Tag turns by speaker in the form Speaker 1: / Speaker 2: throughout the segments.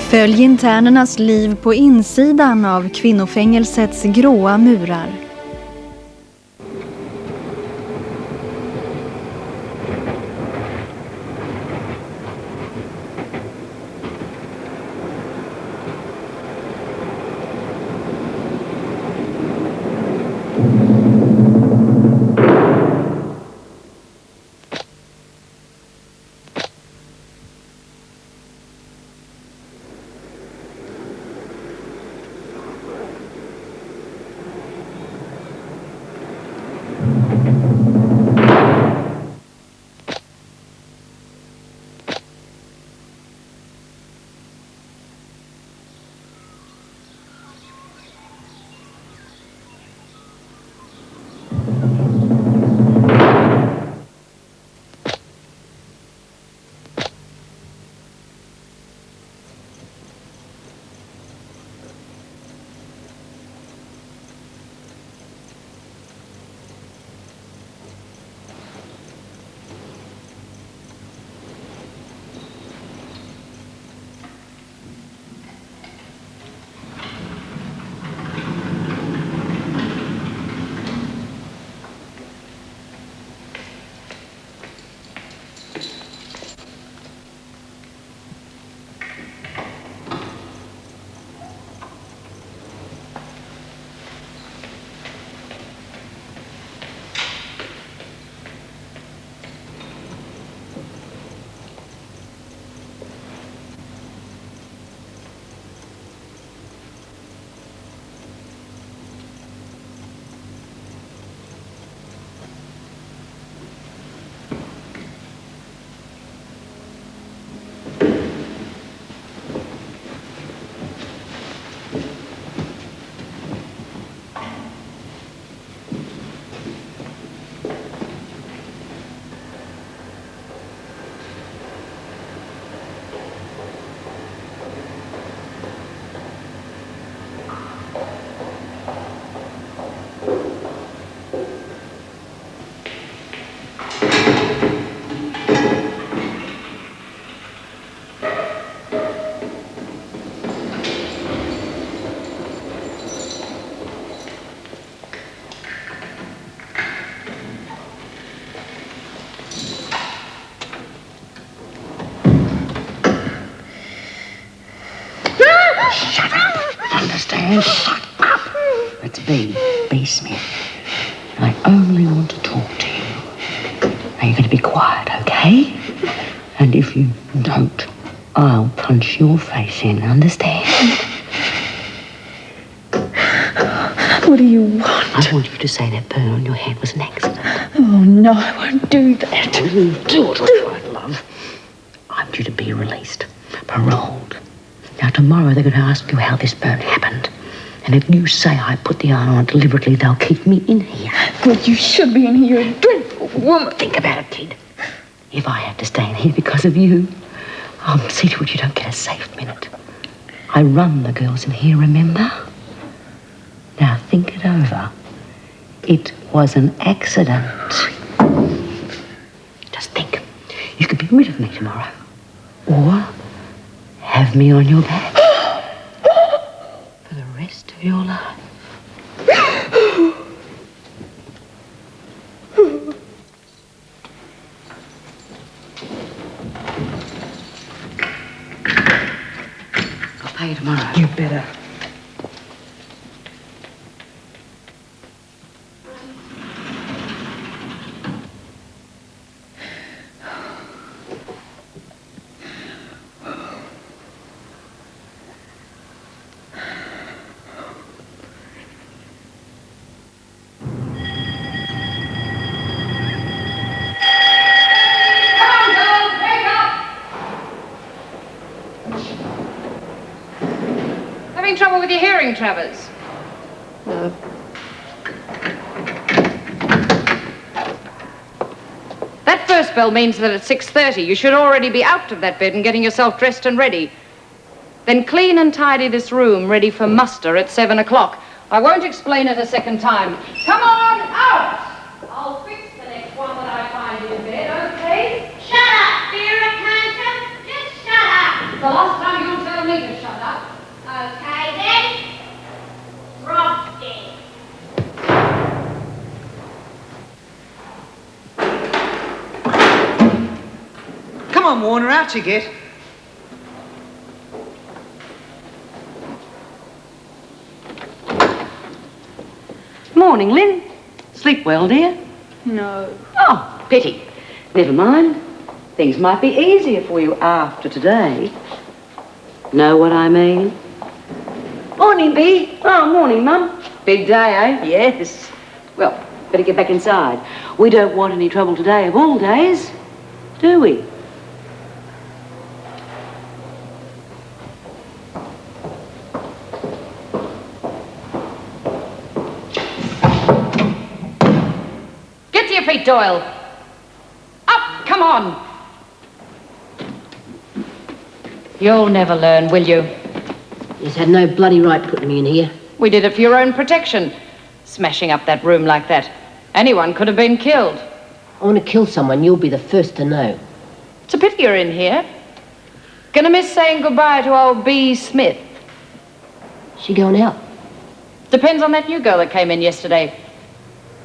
Speaker 1: Följ internernas liv på insidan av kvinnofängelsets gråa murar.
Speaker 2: Shut up! It's B. Smith. I only want to talk to you. Now you're going to be quiet, okay? And if you don't, I'll punch your face in, understand?
Speaker 3: What do you want?
Speaker 2: I want you to say that burn on your head was an accident.
Speaker 3: Oh, no, I won't do that.
Speaker 2: You do it, all right, love. I'm due to be released, paroled. Now, tomorrow they're going to ask you how this burn happened. And if you say I put the iron on it deliberately, they'll keep me in here.
Speaker 3: But you should be in here, a dreadful woman.
Speaker 2: Think about it, kid. If I have to stay in here because of you, I'll see to it you don't get a safe minute. I run the girls in here, remember? Now, think it over. It was an accident. Just think. You could be rid of me tomorrow. Or have me on your back for the rest of your life. I'll pay you tomorrow.
Speaker 3: You better.
Speaker 4: Trouble with your hearing, Travers?
Speaker 3: No.
Speaker 4: That first bell means that at 6:30 you should already be out of that bed and getting yourself dressed and ready. Then clean and tidy this room ready for muster at 7 o'clock. I won't explain it a second time. Come on, out! I'll fix the next one that I find in bed, okay?
Speaker 5: Shut up, Vera Cantor. Just shut up.
Speaker 4: the last time you'll tell me to shut up.
Speaker 5: Okay then. Frosty.
Speaker 6: Come on, Warner, out you get.
Speaker 2: Morning, Lynn. Sleep well, dear?
Speaker 3: No.
Speaker 2: Oh, pity. Never mind. Things might be easier for you after today. Know what I mean? Morning, Bee. Oh, morning, Mum. Big day, eh? Yes. Well, better get back inside. We don't want any trouble today of all days, do we?
Speaker 4: Get to your feet, Doyle. Up, come on. You'll never learn, will you?
Speaker 7: He's had no bloody right putting me in here.
Speaker 4: We did it for your own protection. Smashing up that room like that. Anyone could have been killed.
Speaker 7: I want to kill someone, you'll be the first to know.
Speaker 4: It's a pity you're in here. Gonna miss saying goodbye to old B. Smith.
Speaker 7: She going out?
Speaker 4: Depends on that new girl that came in yesterday.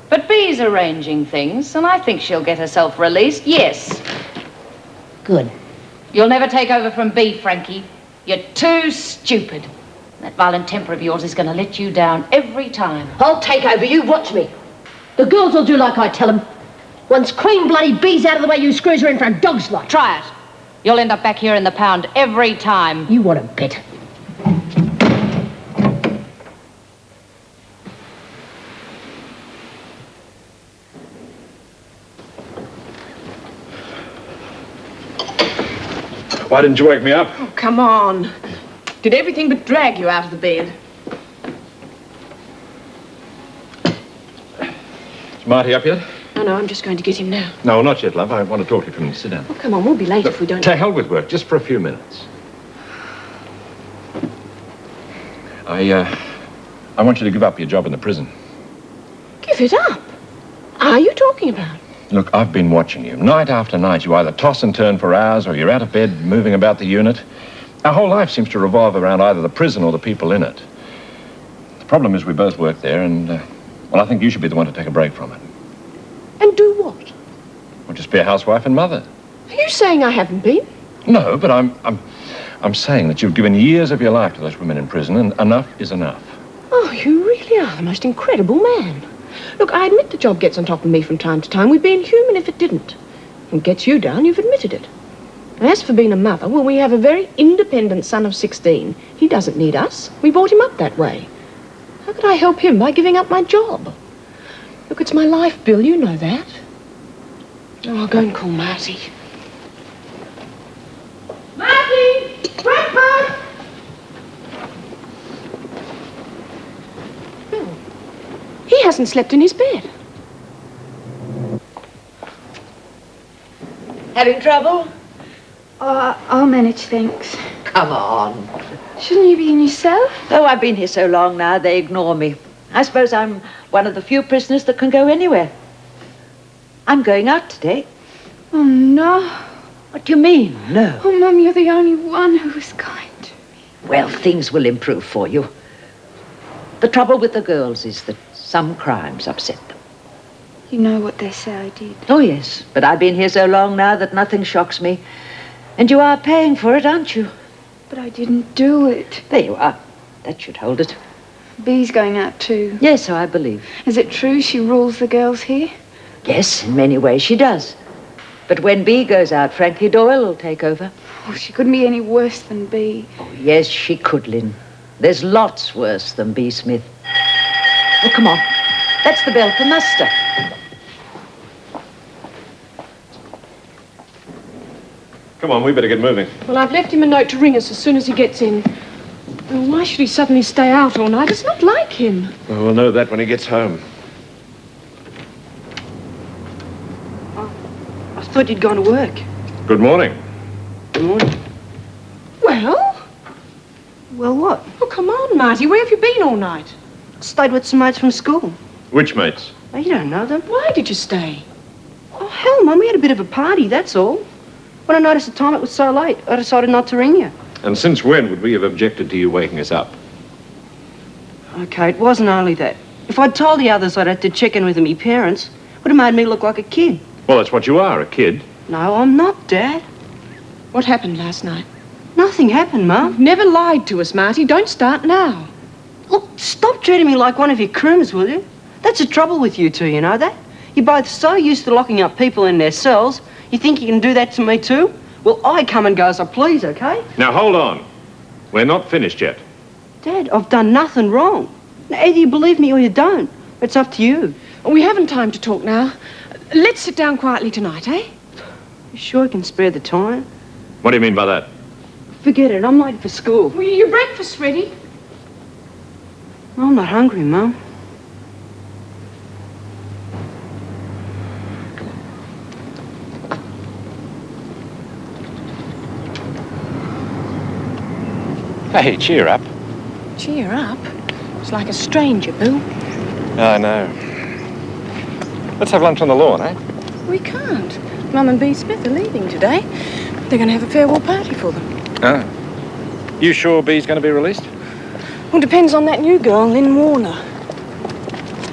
Speaker 4: But B's arranging things, and I think she'll get herself released, yes.
Speaker 7: Good.
Speaker 4: You'll never take over from B, Frankie. You're too stupid. That violent temper of yours is going to let you down every time.
Speaker 7: I'll take over, you watch me. The girls will do like I tell them. Once Queen bloody B's out of the way, you screws her in for a dog's life.
Speaker 4: Try it. You'll end up back here in the pound every time.
Speaker 7: You want a bet?
Speaker 8: Why didn't you wake me up?
Speaker 3: Oh, come on. Did everything but drag you out of the bed.
Speaker 8: Is Marty up yet?
Speaker 3: Oh, no, I'm just going to get him now.
Speaker 8: No, not yet, love. I want to talk to you for a minute. Sit down.
Speaker 3: Oh, come on, we'll be late
Speaker 8: Look,
Speaker 3: if we don't...
Speaker 8: to hell with work, just for a few minutes. I want you to give up your job in the prison.
Speaker 3: Give it up? Are you talking about?
Speaker 8: Look, I've been watching you. Night after night, you either toss and turn for hours or you're out of bed moving about the unit. Our whole life seems to revolve around either the prison or the people in it. The problem is we both work there and, well, I think you should be the one to take a break from it.
Speaker 3: And do what?
Speaker 8: Or just be a housewife and mother.
Speaker 3: Are you saying I haven't been?
Speaker 8: No, but I'm saying that you've given years of your life to those women in prison and enough is enough.
Speaker 3: Oh, you really are the most incredible man. Look, I admit the job gets on top of me from time to time. We'd be inhuman if it didn't. And gets you down, you've admitted it. And as for being a mother, well, we have a very independent son of 16. He doesn't need us. We brought him up that way. How could I help him by giving up my job? Look, it's my life, Bill, you know that. Oh, I'll go and call Marty. Marty! Breakfast! Bill, he hasn't slept in his bed.
Speaker 2: Having trouble?
Speaker 9: I'll manage, thanks.
Speaker 2: Come on.
Speaker 9: Shouldn't you be in yourself?
Speaker 2: Oh, I've been here so long now, they ignore me. I suppose I'm one of the few prisoners that can go anywhere. I'm going out today.
Speaker 9: Oh, no.
Speaker 2: What do you mean, no?
Speaker 9: Oh, Mum, you're the only one who was kind to me.
Speaker 2: Well, things will improve for you. The trouble with the girls is that some crimes upset them.
Speaker 9: You know what they say I did.
Speaker 2: Oh, yes, but I've been here so long now that nothing shocks me. And you are paying for it, aren't you?
Speaker 9: But I didn't do it.
Speaker 2: There you are. That should hold it.
Speaker 9: Bee's going out too.
Speaker 2: Yes, so I believe.
Speaker 9: Is it true she rules the girls here?
Speaker 2: Yes, in many ways she does. But when Bee goes out, Frankie Doyle will take over.
Speaker 9: Oh, she couldn't be any worse than Bee.
Speaker 2: Oh, yes, she could, Lynn. There's lots worse than B. Smith. Oh, come on. That's the bell for muster.
Speaker 8: Come on, we better get moving.
Speaker 3: Well, I've left him a note to ring us as soon as he gets in. Well, why should he suddenly stay out all night? It's not like him.
Speaker 8: Well, we'll know that when he gets home.
Speaker 3: I thought you'd gone to work.
Speaker 8: Good morning.
Speaker 3: Good morning. Well?
Speaker 9: Well, what?
Speaker 3: Oh, come on, Marty. Where have you been all night?
Speaker 9: Stayed with some mates from school.
Speaker 8: Which mates?
Speaker 9: Oh, you don't know them.
Speaker 3: Why did you stay?
Speaker 9: Oh, hell, Mum, we had a bit of a party, that's all. When I noticed the time it was so late, I decided not to ring you.
Speaker 8: And since when would we have objected to you waking us up?
Speaker 9: Okay, it wasn't only that. If I'd told the others I'd had to check in with my parents, it would have made me look like a kid.
Speaker 8: Well, that's what you are, a kid.
Speaker 9: No, I'm not, Dad.
Speaker 3: What happened last night?
Speaker 9: Nothing happened, Mum.
Speaker 3: Never lied to us, Marty. Don't start now.
Speaker 9: Look, stop treating me like one of your crims, will you? That's the trouble with you two, you know that? You're both so used to locking up people in their cells, you think you can do that to me too? Well, I come and go as I please, okay?
Speaker 8: Now, hold on. We're not finished yet.
Speaker 9: Dad, I've done nothing wrong. Now, either you believe me or you don't. It's up to you.
Speaker 3: We haven't time to talk now. Let's sit down quietly tonight, eh?
Speaker 9: You sure you can spare the time?
Speaker 8: What do you mean by that?
Speaker 9: Forget it, I'm late for school.
Speaker 3: Well, your breakfast's ready.
Speaker 9: I'm not hungry, Mum.
Speaker 8: Hey, cheer up.
Speaker 3: Cheer up. It's like a stranger, Bill.
Speaker 8: I know. Let's have lunch on the lawn, eh?
Speaker 3: We can't. Mum and B. Smith are leaving today. They're going to have a farewell party for them.
Speaker 8: Oh. You sure B's going to be released?
Speaker 3: Well, depends on that new girl, Lynn Warner.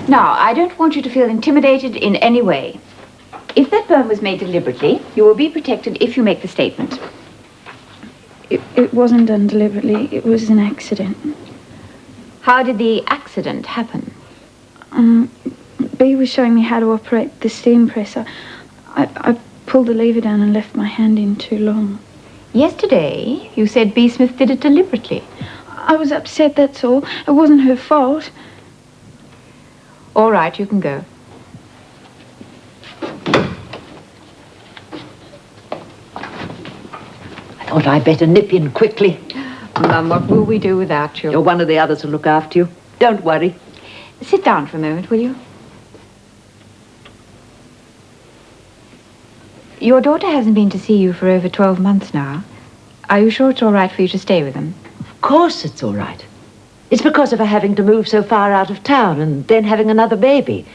Speaker 5: Now, I don't want you to feel intimidated in any way. If that burn was made deliberately, you will be protected if you make the statement.
Speaker 10: It wasn't done deliberately. It was an accident.
Speaker 5: How did the accident happen?
Speaker 10: B was showing me how to operate the steam presser. I pulled the lever down and left my hand in too long.
Speaker 5: Yesterday, you said B. Smith did it deliberately.
Speaker 10: I was upset, that's all. It wasn't her fault.
Speaker 5: All right, you can go.
Speaker 2: I thought I'd better nip in quickly.
Speaker 5: Mum, what will we do without you?
Speaker 2: Or one of the others will look after you. Don't worry.
Speaker 5: Sit down for a moment, will you? Your daughter hasn't been to see you for over 12 months now. Are you sure it's all right for you to stay with them?
Speaker 2: Of course it's all right. It's because of her having to move so far out of town and then having another baby.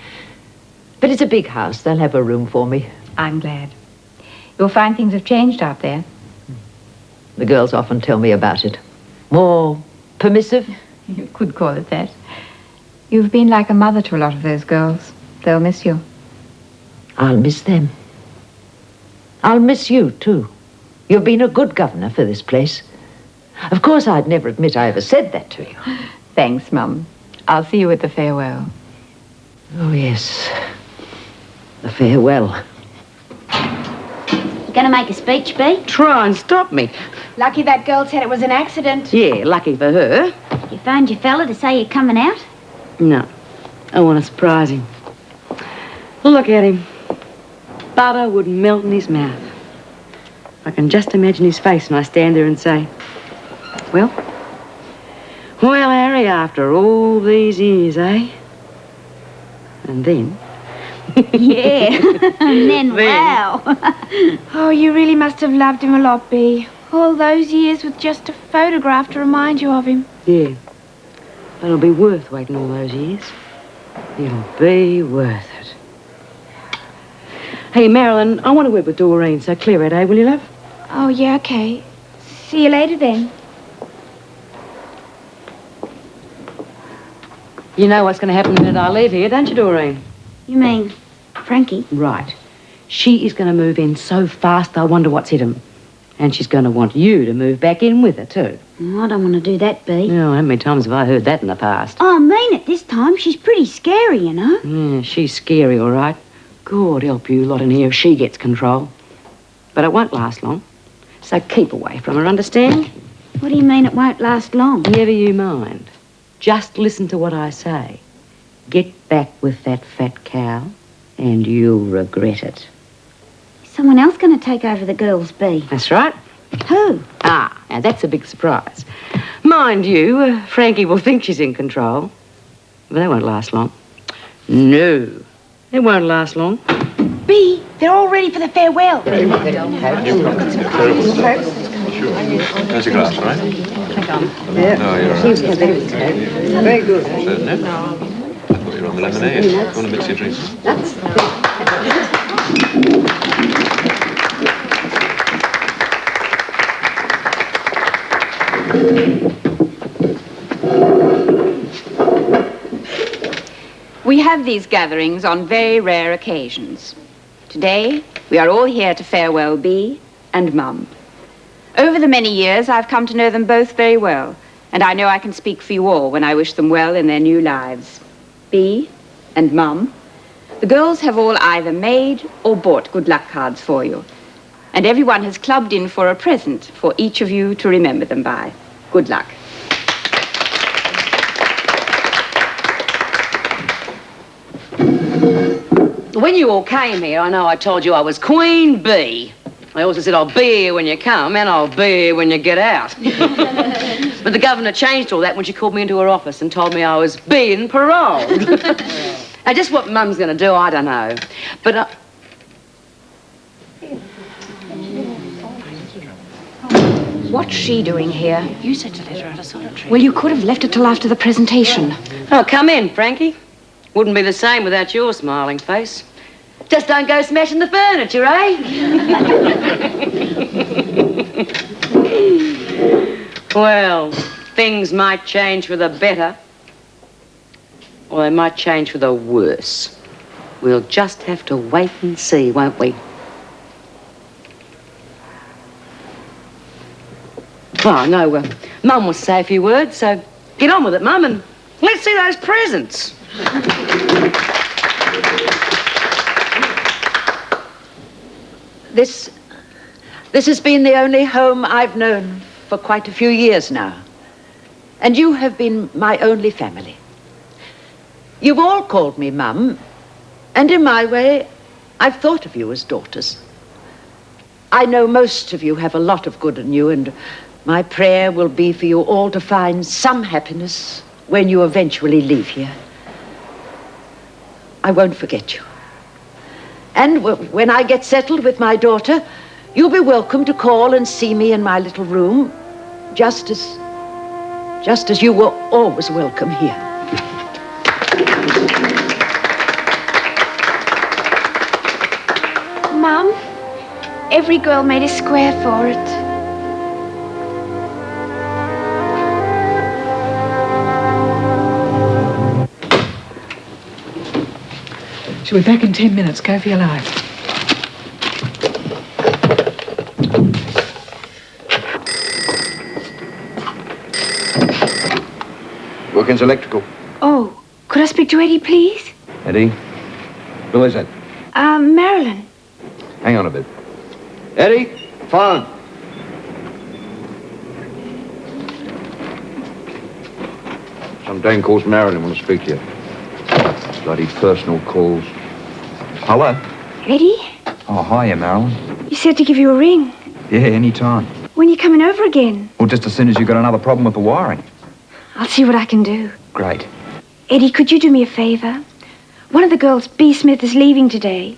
Speaker 2: But it's a big house. They'll have a room for me.
Speaker 5: I'm glad. You'll find things have changed out there.
Speaker 2: The girls often tell me about it. More permissive?
Speaker 5: You could call it that. You've been like a mother to a lot of those girls. They'll miss you.
Speaker 2: I'll miss them. I'll miss you, too. You've been a good governor for this place. Of course, I'd never admit I ever said that to you.
Speaker 5: Thanks, Mum. I'll see you at the farewell.
Speaker 2: Oh, yes. The farewell.
Speaker 7: You going to make a speech, B?
Speaker 9: Try and stop me.
Speaker 3: Lucky that girl said it was an accident.
Speaker 9: Yeah, lucky for her.
Speaker 7: You phoned your fella to say you're coming out?
Speaker 9: No, I want to surprise him. Look at him. Butter would melt in his mouth. I can just imagine his face when I stand there and say, well, Harry, after all these years, eh? And then...
Speaker 7: Yeah, and then wow.
Speaker 10: Oh, you really must have loved him a lot, B. All those years with just a photograph to remind you of him.
Speaker 9: Yeah, but it'll be worth waiting all those years. It'll be worth it. Hey, Marilyn, I want to work with Doreen, so clear it, eh, will you, love?
Speaker 10: Oh, yeah, okay. See you later, then.
Speaker 9: You know what's going to happen the minute I leave here, don't you, Doreen?
Speaker 7: You mean Frankie?
Speaker 9: Right. She is going to move in so fast, I wonder what's hit him. And she's going to want you to move back in with her, too.
Speaker 7: I don't want to do that, B.
Speaker 9: Oh, how many times have I heard that in the past?
Speaker 7: Oh, I mean it this time. She's pretty scary, you know.
Speaker 9: Yeah, she's scary, all right. God help you lot in here if she gets control. But it won't last long. So keep away from her, understand?
Speaker 7: What do you mean it won't last long?
Speaker 9: Never you mind. Just listen to what I say. Get back with that fat cow, and you'll regret it.
Speaker 7: Is someone else going to take over the girls, B?
Speaker 9: That's right.
Speaker 7: Who?
Speaker 9: Ah, now that's a big surprise. Mind you, Frankie will think she's in control. But that won't last long. No, it won't last long.
Speaker 3: B, they're all ready for the farewell.
Speaker 8: There's a glass, right?
Speaker 9: Yeah.
Speaker 8: No, you're all right.
Speaker 9: Very good.
Speaker 8: No. I thought you were on the lemonade. You want to mix your drinks?
Speaker 5: We have these gatherings on very rare occasions. Today, we are all here to farewell Bea and Mum. Over the many years, I've come to know them both very well, and I know I can speak for you all when I wish them well in their new lives. Bea and Mum, the girls have all either made or bought good luck cards for you, and everyone has clubbed in for a present for each of you to remember them by. Good luck.
Speaker 9: When you all came here, I know I told you I was Queen Bee. I also said I'll be here when you come and I'll be here when you get out. But the governor changed all that when she called me into her office and told me I was being paroled. Now, just what Mum's going to do, I don't know. But
Speaker 5: What's she doing here?
Speaker 9: you said to let her out of solitary.
Speaker 5: Well, you could have left it till after the presentation.
Speaker 9: Oh, come in, Frankie. Wouldn't be the same without your smiling face. Just don't go smashing the furniture, eh? Well, things might change for the better, or they might change for the worse. We'll just have to wait and see, won't we? Oh, no, Mum will say a few words, so get on with it, Mum, and let's see those presents.
Speaker 11: This has been the only home I've known for quite a few years now. And you have been my only family. You've all called me Mum, and in my way, I've thought of you as daughters. I know most of you have a lot of good in you, and my prayer will be for you all to find some happiness when you eventually leave here. I won't forget you. And when I get settled with my daughter, you'll be welcome to call and see me in my little room, just as you were always welcome here.
Speaker 10: Mum, every girl made a square for it.
Speaker 6: She'll be back in 10 minutes. Go for your life.
Speaker 12: Wilkins Electrical.
Speaker 10: Oh, could I speak to Eddie, please?
Speaker 12: Eddie? Who is it?
Speaker 10: Marilyn.
Speaker 12: Hang on a bit. Eddie? Phone. Some dame calls Marilyn wants to speak to you. Bloody personal calls.
Speaker 13: Hello?
Speaker 10: Eddie,
Speaker 13: Oh, hiya, Marilyn.
Speaker 10: you said to give you a ring.
Speaker 13: Yeah, any time.
Speaker 10: When you coming over again?
Speaker 13: Well, just as soon as you got another problem with the wiring.
Speaker 10: I'll see what I can do.
Speaker 13: Great.
Speaker 10: Eddie, could you do me a favor? One of the girls, Bea Smith, is leaving today.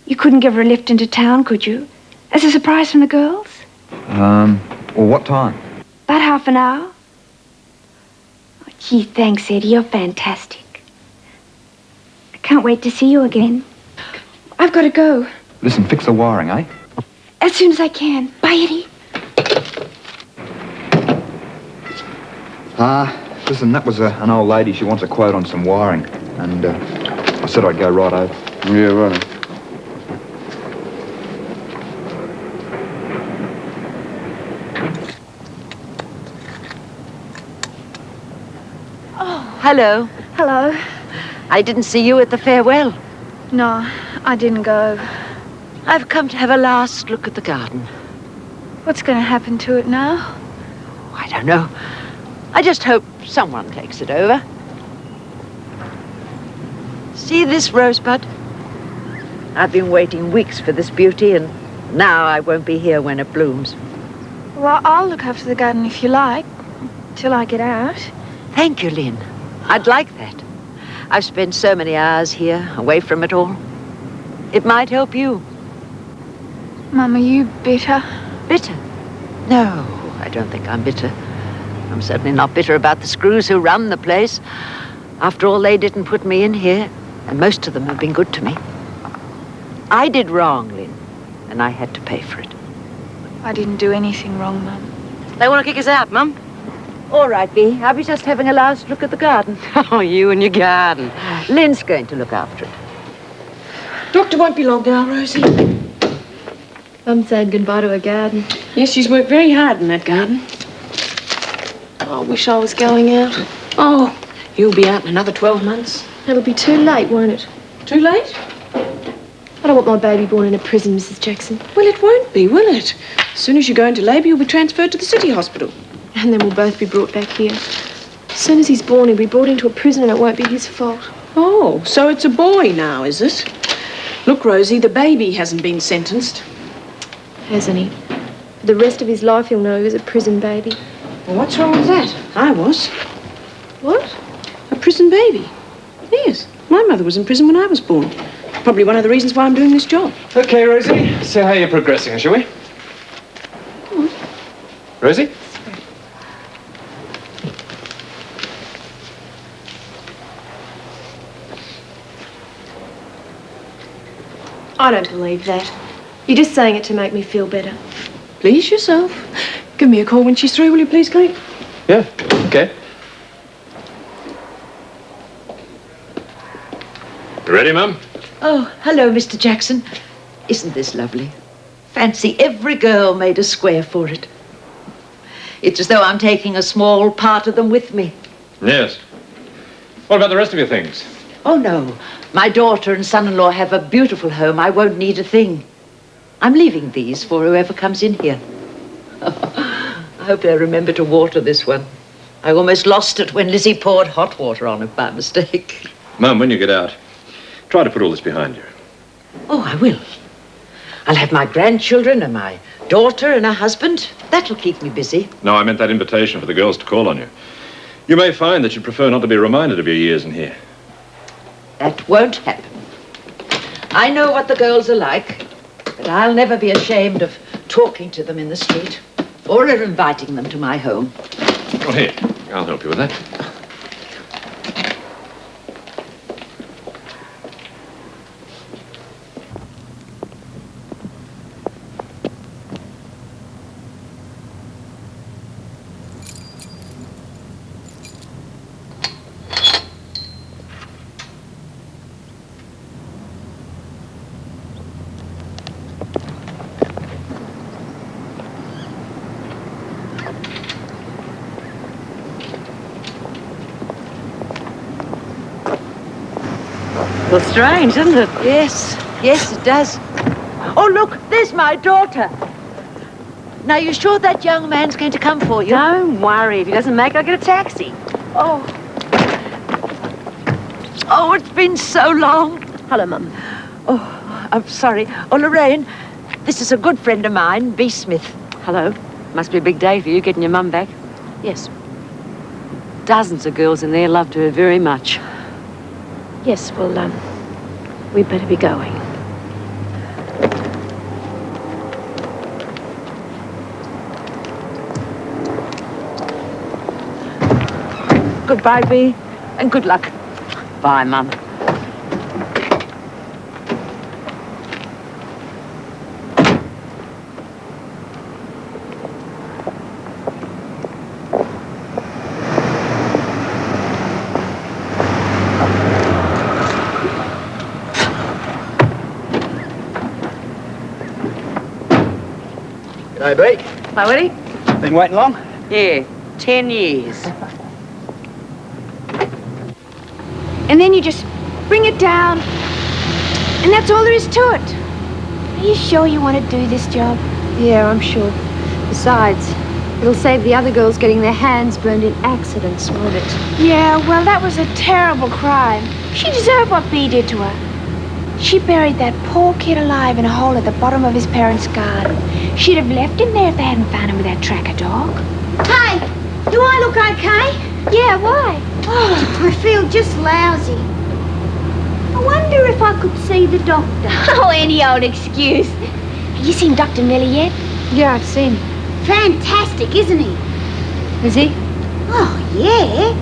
Speaker 10: You couldn't give her a lift into town, could you? As a surprise from the girls?
Speaker 13: Well, what time?
Speaker 10: About half an hour. Oh, gee, thanks, Eddie. You're fantastic. I can't wait to see you again. I've got to go.
Speaker 13: Listen, fix the wiring, eh?
Speaker 10: As soon as I can. Bye, Eddie.
Speaker 13: Listen, that was an old lady. She wants a quote on some wiring. And I said I'd go right over.
Speaker 12: Yeah, right.
Speaker 11: Hello.
Speaker 10: Hello.
Speaker 11: I didn't see you at the farewell.
Speaker 10: No, I didn't go.
Speaker 11: I've come to have a last look at the garden.
Speaker 10: What's going to happen to it now?
Speaker 11: I don't know. I just hope someone takes it over. See this rosebud? I've been waiting weeks for this beauty, and now I won't be here when it blooms.
Speaker 10: Well, I'll look after the garden if you like, till I get out.
Speaker 11: Thank you, Lynn. I'd like that. I've spent so many hours here, away from it all. It might help you.
Speaker 10: Mum, are you bitter?
Speaker 11: Bitter? No, I don't think I'm bitter. I'm certainly not bitter about the screws who run the place. After all, they didn't put me in here, and most of them have been good to me. I did wrong, Lynn, and I had to pay for it.
Speaker 10: I didn't do anything wrong, Mum.
Speaker 9: They want to kick us out, Mum.
Speaker 11: All right, Bee. I was just having a last look at the garden.
Speaker 9: Oh, you and your garden.
Speaker 11: Lynn's going to look after it.
Speaker 3: Doctor won't be long now, Rosie.
Speaker 14: Mum said goodbye to her garden.
Speaker 3: Yes, she's worked very hard in that garden. Oh, I wish I was going out. Oh, you'll be out in another 12 months.
Speaker 14: It'll be too late, won't it?
Speaker 3: Too late?
Speaker 14: I don't want my baby born in a prison, Mrs. Jackson.
Speaker 3: Well, it won't be, will it? As soon as you go into labour, you'll be transferred to the city hospital.
Speaker 14: And then we'll both be brought back here. As soon as he's born, he'll be brought into a prison and it won't be his fault.
Speaker 3: Oh, so it's a boy now, is it? Look, Rosie, the baby hasn't been sentenced.
Speaker 14: Hasn't he? For the rest of his life, he'll know he was a prison baby.
Speaker 3: Well, what's wrong with that? I was.
Speaker 14: What?
Speaker 3: A prison baby. Yes. My mother was in prison when I was born. Probably one of the reasons why I'm doing this job.
Speaker 8: Okay, Rosie. So how you're progressing, shall we? Rosie?
Speaker 14: I don't believe that. You're just saying it to make me feel better.
Speaker 3: Please yourself. Give me a call when she's through, will you please, Kate?
Speaker 8: Yeah, okay. You ready, Mum?
Speaker 11: Oh, hello, Mr. Jackson. Isn't this lovely? Fancy every girl made a square for it. It's as though I'm taking a small part of them with me.
Speaker 8: Yes. What about the rest of your things?
Speaker 11: Oh, no. My daughter and son-in-law have a beautiful home. I won't need a thing. I'm leaving these for whoever comes in here. I hope they'll remember to water this one. I almost lost it when Lizzie poured hot water on it by mistake.
Speaker 8: Mum, when you get out, try to put all this behind you.
Speaker 11: Oh, I will. I'll have my grandchildren and my daughter and her husband. That'll keep me busy.
Speaker 8: No, I meant that invitation for the girls to call on you. You may find that you'd prefer not to be reminded of your years in here.
Speaker 11: That won't happen. I know what the girls are like, but I'll never be ashamed of talking to them in the street or of inviting them to my home.
Speaker 8: Well, here, I'll help you with that.
Speaker 9: Well, strange, isn't it?
Speaker 11: Yes, yes, it does. Oh, look, there's my daughter. Now, you sure that young man's going to come for you?
Speaker 9: Don't worry. If he doesn't make it, I'll get a taxi.
Speaker 11: Oh. Oh, it's been so long.
Speaker 14: Hello, Mum.
Speaker 11: Oh, I'm sorry. Oh, Lorraine, this is a good friend of mine, B. Smith.
Speaker 9: Hello. Must be a big day for you, getting your mum back.
Speaker 14: Yes.
Speaker 9: Dozens of girls in there loved her very much.
Speaker 14: Yes, well, we'd better be going.
Speaker 11: Goodbye, B, and good luck.
Speaker 9: Bye, Mum.
Speaker 15: G'day, B.
Speaker 9: Hi, Woody.
Speaker 15: Been waiting long?
Speaker 9: Yeah, 10 years.
Speaker 10: And then you just bring it down, and that's all there is to it. Are you sure you want to do this job?
Speaker 14: Yeah, I'm sure. Besides, it'll save the other girls getting their hands burned in accidents, won't it?
Speaker 10: Yeah, well, that was a terrible crime. She deserved what Bea did to her. She buried that poor kid alive in a hole at the bottom of his parents' garden. She'd have left him there if they hadn't found him with that tracker dog.
Speaker 16: Hey, do I look okay?
Speaker 10: Yeah, why?
Speaker 16: Oh, I feel just lousy. I wonder if I could see the doctor.
Speaker 10: Oh, any old excuse. Have you seen Dr. Nelly yet?
Speaker 14: Yeah, I've seen him.
Speaker 16: Fantastic, isn't he?
Speaker 14: Is he?
Speaker 16: Oh, yeah.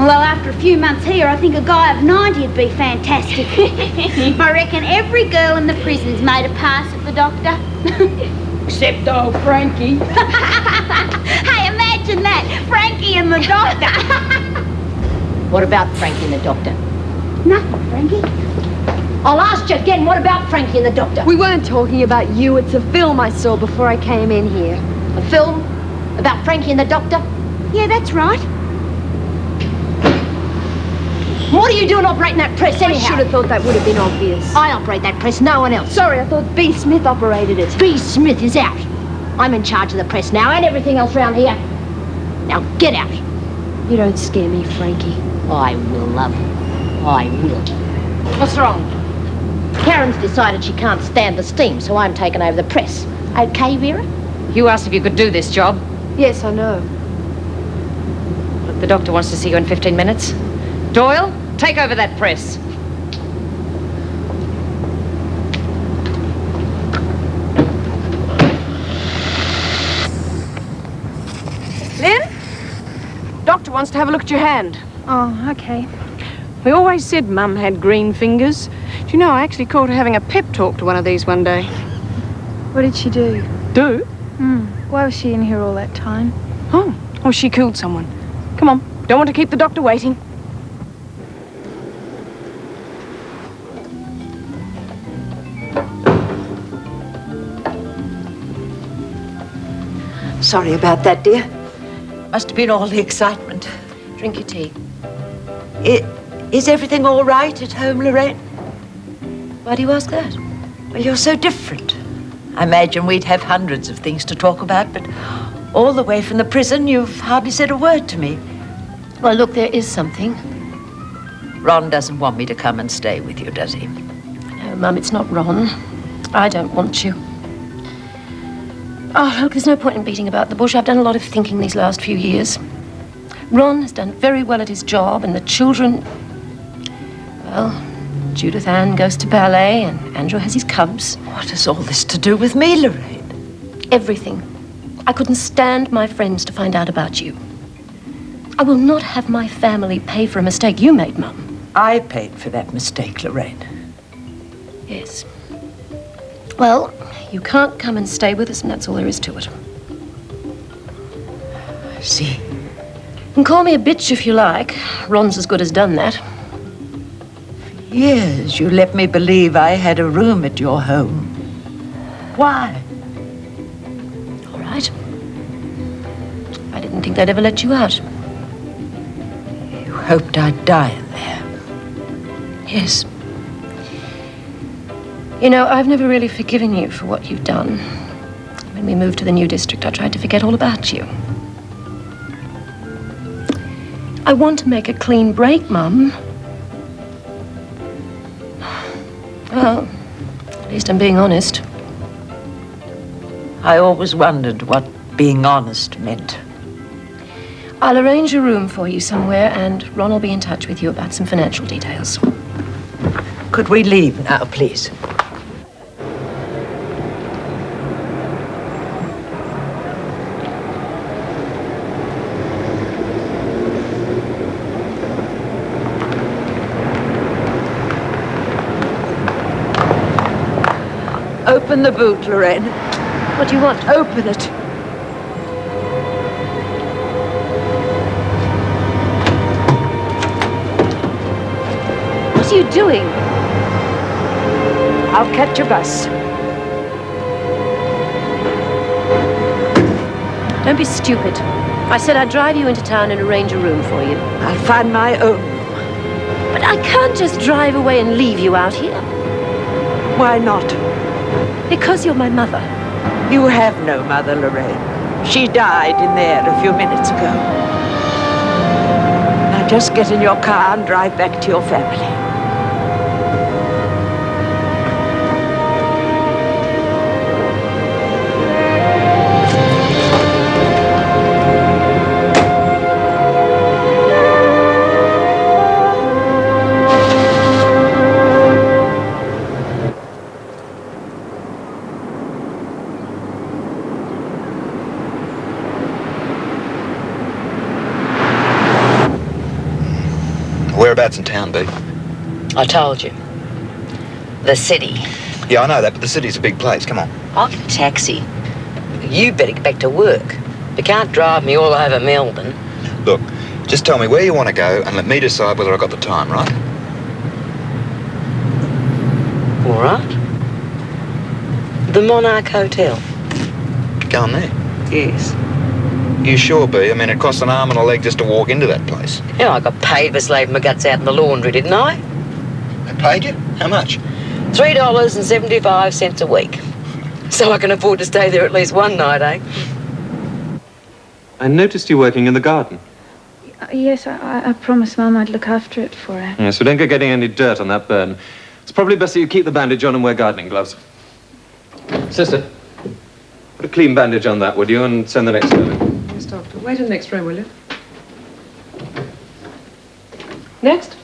Speaker 16: Although after a few months here, I think a guy of 90 would be fantastic. I reckon every girl in the prison's made a pass at the doctor.
Speaker 3: Except old Frankie.
Speaker 16: Hey, imagine that. Frankie
Speaker 7: the doctor. What about Frankie and the doctor?
Speaker 16: Nothing, Frankie.
Speaker 7: I'll ask you again, what about Frankie and the doctor?
Speaker 14: We weren't talking about you. It's a film I saw before I came in here.
Speaker 7: A film? About Frankie and the doctor?
Speaker 16: Yeah, that's right.
Speaker 7: What are you doing operating that press anyhow?
Speaker 14: I should have thought that would have been obvious.
Speaker 7: I operate that press, no one else.
Speaker 14: Sorry, I thought B. Smith operated it.
Speaker 7: B. Smith is out. I'm in charge of the press now and everything else round here. Now get out.
Speaker 14: You don't scare me, Frankie.
Speaker 7: I will, love. I will. What's wrong? Karen's decided she can't stand the steam, so I'm taking over the press. Okay, Vera?
Speaker 4: You asked if you could do this job.
Speaker 14: Yes, I know.
Speaker 4: Look, the doctor wants to see you in 15 minutes. Doyle, take over that press.
Speaker 3: Lynn? Doctor wants to have a look at your hand.
Speaker 14: Oh, okay.
Speaker 3: We always said Mum had green fingers. Do you know, I actually caught her having a pep talk to one of these one day.
Speaker 14: What did she do?
Speaker 3: Do?
Speaker 14: Why was she in here all that time?
Speaker 3: Oh, she killed someone. Come on, don't want to keep the doctor waiting.
Speaker 11: Sorry about that, dear. Must have been all the excitement. Drink your tea. Is everything all right at home, Lorraine? Why do you ask that? Well, you're so different. I imagine we'd have hundreds of things to talk about, but all the way from the prison, you've hardly said a word to me.
Speaker 7: Well, look, there is something.
Speaker 11: Ron doesn't want me to come and stay with you, does he?
Speaker 7: No, Mum, it's not Ron. I don't want you. Oh, look, there's no point in beating about the bush. I've done a lot of thinking these last few years. Ron has done very well at his job, and the children... Well, Judith Ann goes to ballet, and Andrew has his cubs.
Speaker 11: What has all this to do with me, Lorraine?
Speaker 7: Everything. I couldn't stand my friends to find out about you. I will not have my family pay for a mistake you made, Mum.
Speaker 11: I paid for that mistake, Lorraine.
Speaker 7: Yes. Well, you can't come and stay with us, and that's all there is to it.
Speaker 11: I see.
Speaker 7: You can call me a bitch if you like. Ron's as good as done that.
Speaker 11: For years, you let me believe I had a room at your home. Why?
Speaker 7: All right. I didn't think they'd ever let you out.
Speaker 11: You hoped I'd die in there.
Speaker 7: Yes. You know, I've never really forgiven you for what you've done. When we moved to the new district, I tried to forget all about you. I want to make a clean break, Mum. Well, at least I'm being honest.
Speaker 11: I always wondered what being honest meant.
Speaker 7: I'll arrange a room for you somewhere, and Ron will be in touch with you about some financial details.
Speaker 11: Could we leave now, please? Open the boot, Lorraine.
Speaker 7: What do you want?
Speaker 11: Open it.
Speaker 7: What are you doing?
Speaker 11: I'll catch a bus.
Speaker 7: Don't be stupid. I said I'd drive you into town and arrange a room for you.
Speaker 11: I'll find my own.
Speaker 7: But I can't just drive away and leave you out here.
Speaker 11: Why not?
Speaker 7: Because you're my mother.
Speaker 11: You have no mother, Lorraine. She died in there a few minutes ago. Now just get in your car and drive back to your family.
Speaker 13: Whereabouts in town, B?
Speaker 9: I told you. The city.
Speaker 13: Yeah, I know that, but the city's a big place. Come on.
Speaker 9: I'll get a taxi. You better get back to work. You can't drive me all over Melbourne.
Speaker 13: Look, just tell me where you want to go and let me decide whether I've got the time, right?
Speaker 9: All right. The Monarch Hotel.
Speaker 13: Going there?
Speaker 9: Yes.
Speaker 13: You sure, B? I mean, it costs an arm and a leg just to walk into that place.
Speaker 9: Yeah, I got paid for slaving my guts out in the laundry, didn't I?
Speaker 13: They paid you? How much?
Speaker 9: $3.75 a week. So I can afford to stay there at least one night, eh?
Speaker 17: I noticed you working in the garden.
Speaker 10: Yes, I promised Mum I'd look after it for her.
Speaker 17: Yeah, so don't go getting any dirt on that burn. It's probably best that you keep the bandage on and wear gardening gloves. Sister, put a clean bandage on that, would you, and send the next girl in.
Speaker 6: Yes, Doctor. Wait in the next room, will you? Next.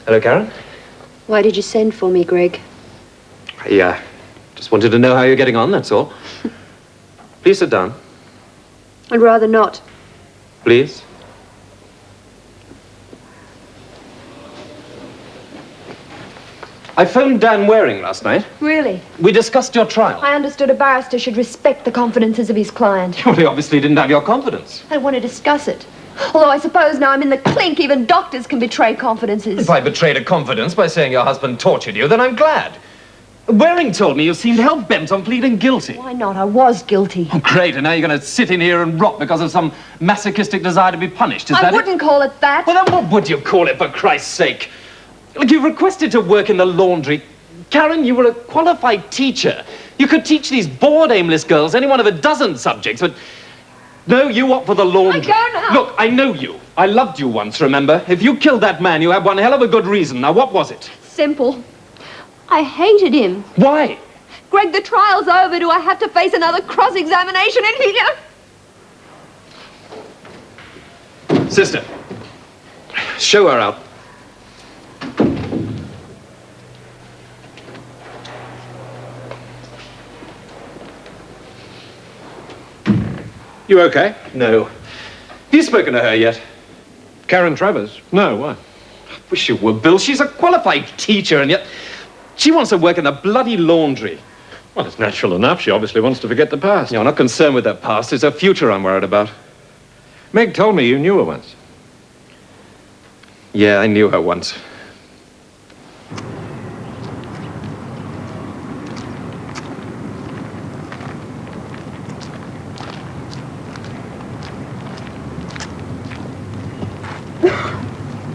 Speaker 17: Hello, Karen.
Speaker 14: Why did you send for me, Greg?
Speaker 17: I just wanted to know how you're getting on, that's all. Please sit down.
Speaker 14: I'd rather not.
Speaker 17: Please. I phoned Dan Waring last night.
Speaker 14: Really?
Speaker 17: We discussed your trial.
Speaker 14: I understood a barrister should respect the confidences of his client.
Speaker 17: Well, he obviously didn't have your confidence.
Speaker 14: I want to discuss it. Although I suppose now I'm in the clink, even doctors can betray confidences.
Speaker 17: If I betrayed a confidence by saying your husband tortured you, then I'm glad. Waring told me you seemed hell-bent on pleading guilty.
Speaker 14: Why not? I was guilty.
Speaker 17: Oh, great, and now you're going to sit in here and rot because of some masochistic desire to be punished, is that it?
Speaker 14: I wouldn't call it that.
Speaker 17: Well, then what would you call it, for Christ's sake? Look, you've requested to work in the laundry. Karen, you were a qualified teacher. You could teach these bored, aimless girls any one of a dozen subjects, but... No, you opt for the laundry.
Speaker 14: I don't have...
Speaker 17: Look, I know you. I loved you once, remember? If you killed that man, you had one hell of a good reason. Now, what was it?
Speaker 14: Simple. I hated him.
Speaker 17: Why?
Speaker 14: Greg, the trial's over. Do I have to face another cross-examination in here?
Speaker 17: Sister, show her out. You okay? No. Have you spoken to her yet?
Speaker 8: Karen Travers? No, why?
Speaker 17: I wish you would, Bill. She's a qualified teacher, and yet she wants to work in the bloody laundry.
Speaker 8: Well, it's natural enough. She obviously wants to forget the past.
Speaker 17: No, I'm not concerned with her past. It's her future I'm worried about.
Speaker 8: Meg told me you knew her once.
Speaker 17: Yeah, I knew her once.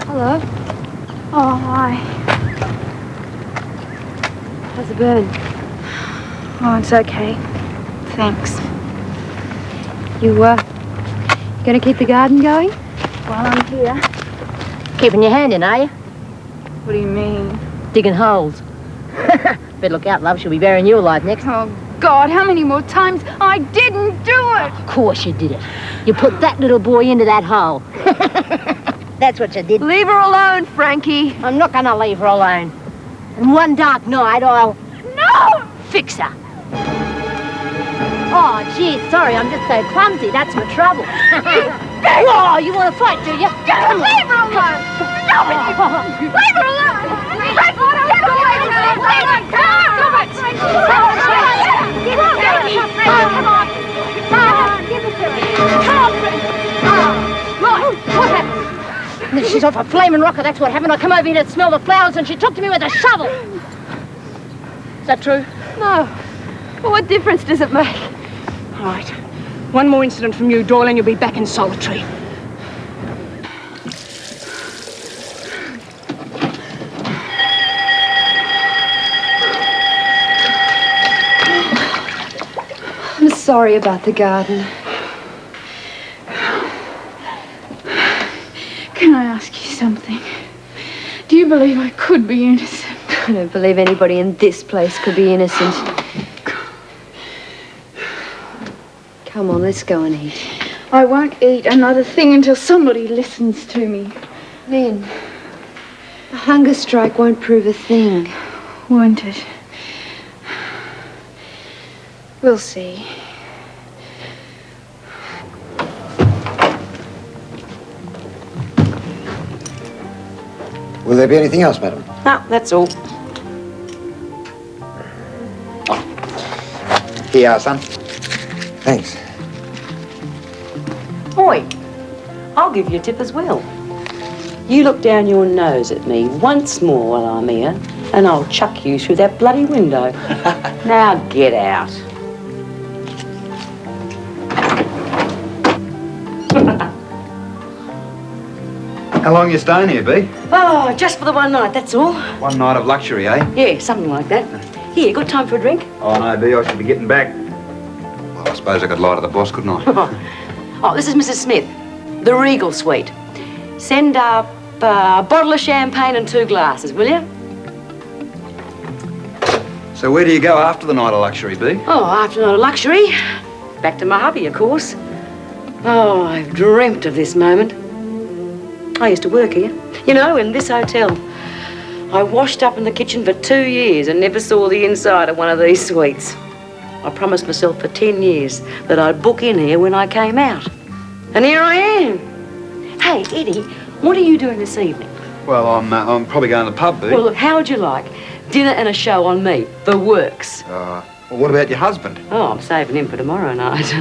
Speaker 14: Hello. Oh, hi. How's the burn?
Speaker 10: Oh, it's okay. Thanks.
Speaker 14: You gonna keep the garden going?
Speaker 10: While I'm here.
Speaker 7: Keeping your hand in, are you?
Speaker 10: What do you mean?
Speaker 7: Digging holes. Better look out, love. She'll be burying you alive next.
Speaker 10: Oh, God, how many more times? I didn't do it!
Speaker 7: Of course you did it. You put that little boy into that hole. That's what you did.
Speaker 14: Leave her alone, Frankie.
Speaker 7: I'm not gonna leave her alone. And one dark night, I'll...
Speaker 10: No!
Speaker 7: Fix her. Oh, gee, sorry, I'm just so clumsy. That's my trouble. Oh, you want to fight, do you? Come on.
Speaker 10: Leave her alone! Stop it! Leave her alone! Leave her alone! Come on! Give it to me! Come on, Frankie!
Speaker 7: Right, what happened? She's off a flaming rocket, that's what happened. I come over here to smell the flowers and she took to me with a shovel. Is that true?
Speaker 14: No. Well, what difference does it make?
Speaker 3: All right. One more incident from you, Doyle, and you'll be back in solitary.
Speaker 14: I'm sorry about the garden.
Speaker 10: Can I ask you something? Do you believe I could be innocent?
Speaker 14: I don't believe anybody in this place could be innocent. Come on, let's go and eat.
Speaker 10: I won't eat another thing until somebody listens to me.
Speaker 14: Lynn, a hunger strike won't prove a thing.
Speaker 10: Won't it? We'll see.
Speaker 18: Will there be anything else, madam?
Speaker 9: No, that's all.
Speaker 13: Here you are, son.
Speaker 18: Thanks.
Speaker 9: Boy, I'll give you a tip as well. You look down your nose at me once more while I'm here, and I'll chuck you through that bloody window. Now get out.
Speaker 13: How long are you staying here, B?
Speaker 9: Oh, just for the one night, that's all.
Speaker 13: One night of luxury, eh?
Speaker 9: Yeah, something like that. Here, got time for a drink?
Speaker 13: Oh, no, B, I should be getting back. Well, I suppose I could lie to the boss, couldn't I?
Speaker 9: Oh, this is Mrs. Smith, the Regal Suite. Send up a bottle of champagne and 2 glasses, will you?
Speaker 13: So where do you go after the night of luxury, B?
Speaker 9: Oh, after night of luxury, back to my hubby, of course. Oh, I've dreamt of this moment. I used to work here, you know, in this hotel. I washed up in the kitchen for 2 years and never saw the inside of one of these suites. I promised myself for 10 years that I'd book in here when I came out. And here I am. Hey, Eddie, what are you doing this evening?
Speaker 13: Well, I'm probably going to the pub, B.
Speaker 9: Well, look, how would you like dinner and a show on me, the works?
Speaker 13: Well, what about your husband?
Speaker 9: Oh, I'm saving him for tomorrow night.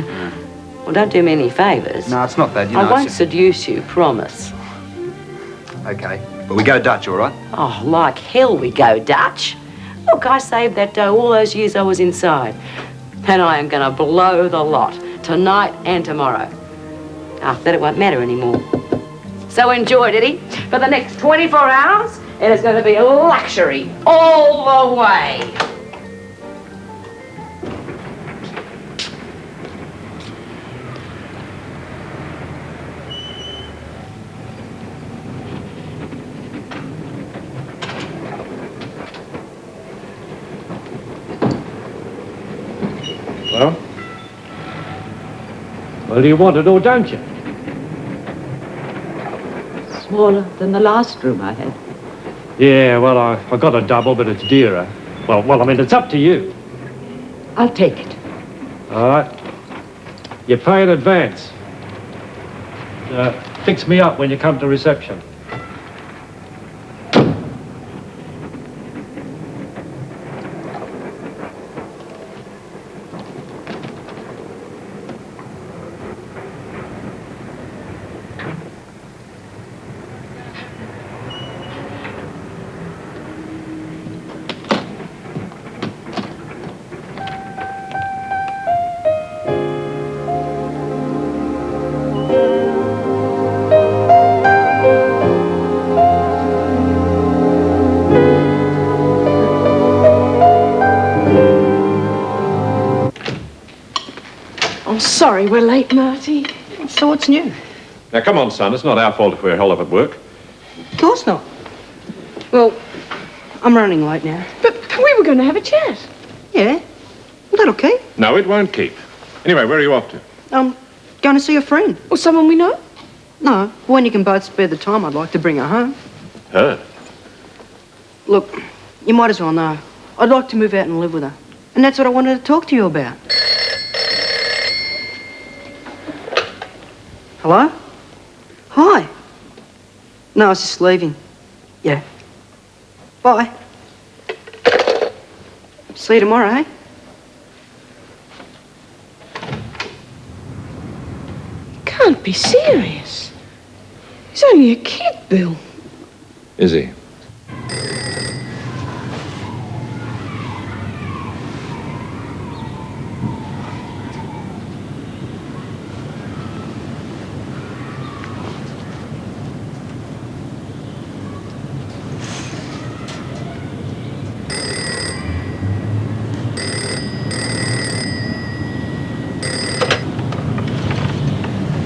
Speaker 9: Well, don't do me any favours.
Speaker 13: No, it's not that, you know.
Speaker 9: I won't seduce you, promise.
Speaker 13: Okay, but we go Dutch, all right?
Speaker 9: Oh, like hell we go Dutch. Look, I saved that dough all those years I was inside. And I am going to blow the lot, tonight and tomorrow. After that, it won't matter anymore. So enjoy it, Eddie. For the next 24 hours, it is going to be luxury all the way.
Speaker 17: Well, you want it or don't you?
Speaker 11: Smaller than the last room I had.
Speaker 17: Yeah, well, I got a double, but it's dearer. Well, I mean, it's up to you.
Speaker 11: I'll take it.
Speaker 17: All right. You pay in advance. Fix me up when you come to reception.
Speaker 3: Sorry we're late, Marty.
Speaker 6: So what's new?
Speaker 8: Now, come on, son. It's not our fault if we're held up at work.
Speaker 6: Of course not. Well, I'm running late now.
Speaker 3: But we were going to have a chat.
Speaker 6: Yeah? Will that okay?
Speaker 8: No, it won't keep. Anyway, where are you off to?
Speaker 6: I'm going to see a friend.
Speaker 3: Or someone we know?
Speaker 6: No, when you can both spare the time, I'd like to bring her home.
Speaker 8: Her?
Speaker 6: Look, you might as well know. I'd like to move out and live with her. And that's what I wanted to talk to you about. Hello? Hi. No, I was just leaving. Yeah. Bye. See you tomorrow, eh?
Speaker 3: Can't be serious. He's only a kid, Bill.
Speaker 8: Is he?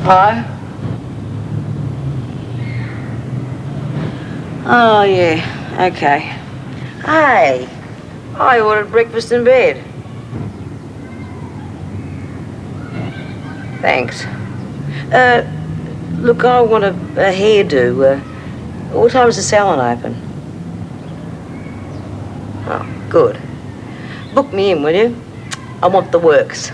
Speaker 9: Hello? Oh, yeah, okay. Hey, I ordered breakfast in bed. Thanks. Look, I want a hairdo. What time is the salon open? Oh, good. Book me in, will you? I want the works.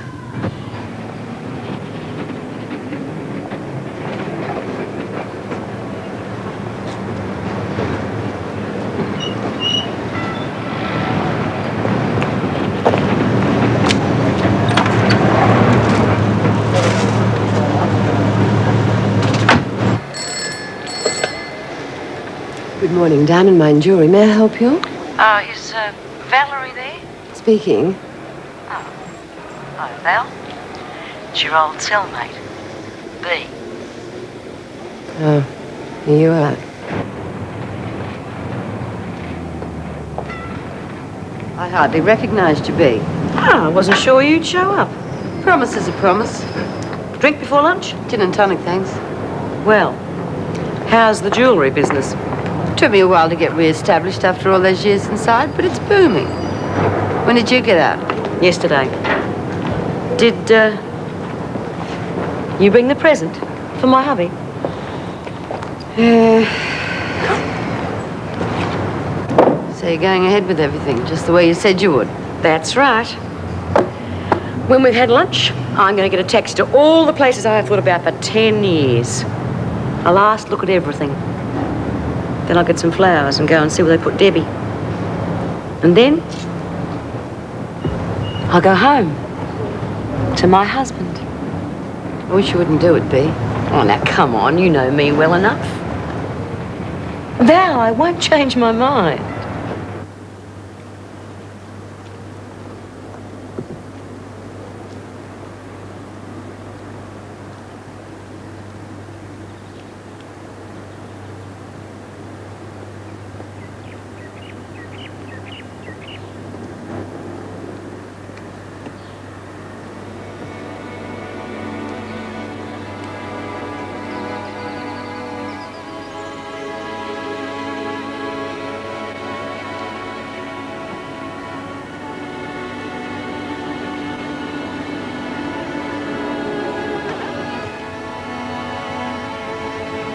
Speaker 19: Good morning, Diamond Mine Jewelry. May I help you?
Speaker 20: Is Valerie there?
Speaker 19: Speaking.
Speaker 20: Hi, Val. It's your old cellmate, B.
Speaker 19: Oh, here you are. I hardly recognized you, B.
Speaker 9: I wasn't sure you'd show up.
Speaker 19: Promise is a promise.
Speaker 9: Drink before lunch?
Speaker 19: Gin and tonic, thanks.
Speaker 9: Well, how's the jewellery business?
Speaker 19: Took me a while to get re-established after all those years inside, but it's booming. When did you get out?
Speaker 9: Yesterday. Did, you bring the present for my hubby?
Speaker 19: So you're going ahead with everything, just the way you said you would?
Speaker 9: That's right. When we've had lunch, I'm going to get a text to all the places I have thought about for 10 years. A last look at everything. Then I'll get some flowers and go and see where they put Debbie. And then I'll go home to my husband.
Speaker 19: I wish you wouldn't do it, B.
Speaker 9: Oh, now, come on. You know me well enough. Val, I won't change my mind.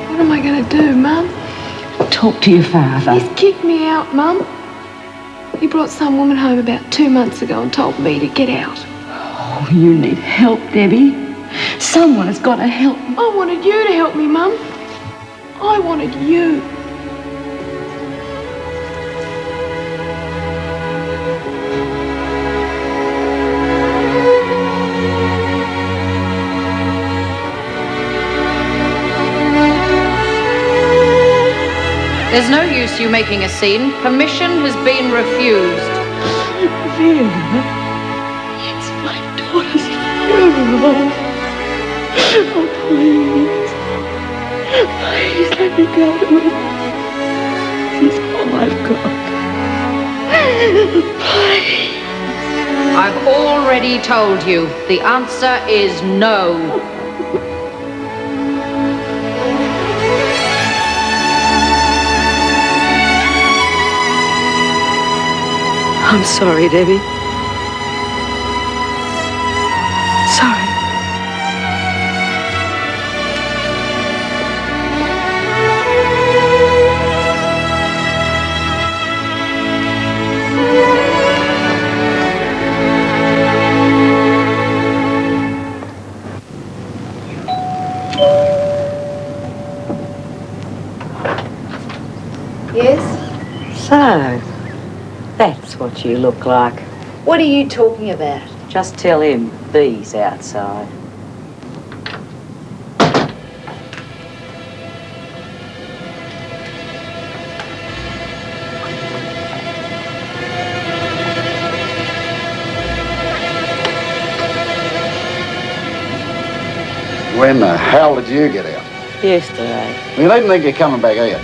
Speaker 3: What am I going to do, Mum?
Speaker 2: Talk to your father.
Speaker 3: He's kicked me out, Mum. He brought some woman home about 2 months ago and told me to get out.
Speaker 2: Oh, you need help, Debbie. Someone has got to help.
Speaker 3: I wanted you to help me, Mum. I wanted you.
Speaker 4: There's no use you making a scene. Permission has been refused.
Speaker 3: Vera, it's my daughter's funeral. Oh, please. Please let me go to it. This is all I've got. Please.
Speaker 4: I've already told you. The answer is no.
Speaker 9: I'm sorry, Debbie. Sorry.
Speaker 19: Yes?
Speaker 9: So, that's what you look like.
Speaker 19: What are you talking about?
Speaker 9: Just tell him B's outside.
Speaker 21: When the hell did you get out?
Speaker 9: Yesterday.
Speaker 21: You needn't think you're coming back here.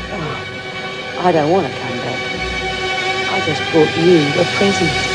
Speaker 9: I don't want to come back. I just brought you a present.